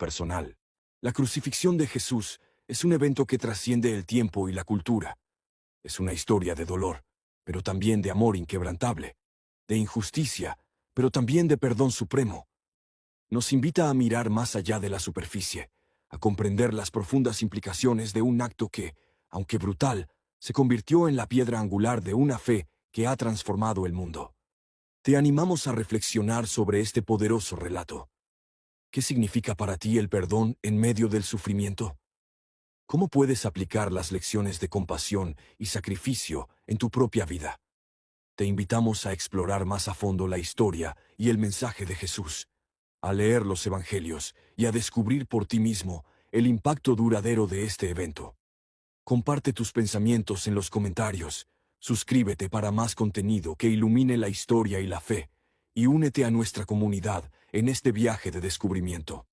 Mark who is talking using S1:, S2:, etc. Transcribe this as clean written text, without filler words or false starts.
S1: personal. La crucifixión de Jesús es un evento que trasciende el tiempo y la cultura. Es una historia de dolor, pero también de amor inquebrantable, de injusticia, pero también de perdón supremo. Nos invita a mirar más allá de la superficie, a comprender las profundas implicaciones de un acto que, aunque brutal, se convirtió en la piedra angular de una fe que ha transformado el mundo. Te animamos a reflexionar sobre este poderoso relato. ¿Qué significa para ti el perdón en medio del sufrimiento? ¿Cómo puedes aplicar las lecciones de compasión y sacrificio en tu propia vida? Te invitamos a explorar más a fondo la historia y el mensaje de Jesús, a leer los Evangelios y a descubrir por ti mismo el impacto duradero de este evento. Comparte tus pensamientos en los comentarios, suscríbete para más contenido que ilumine la historia y la fe, y únete a nuestra comunidad en este viaje de descubrimiento.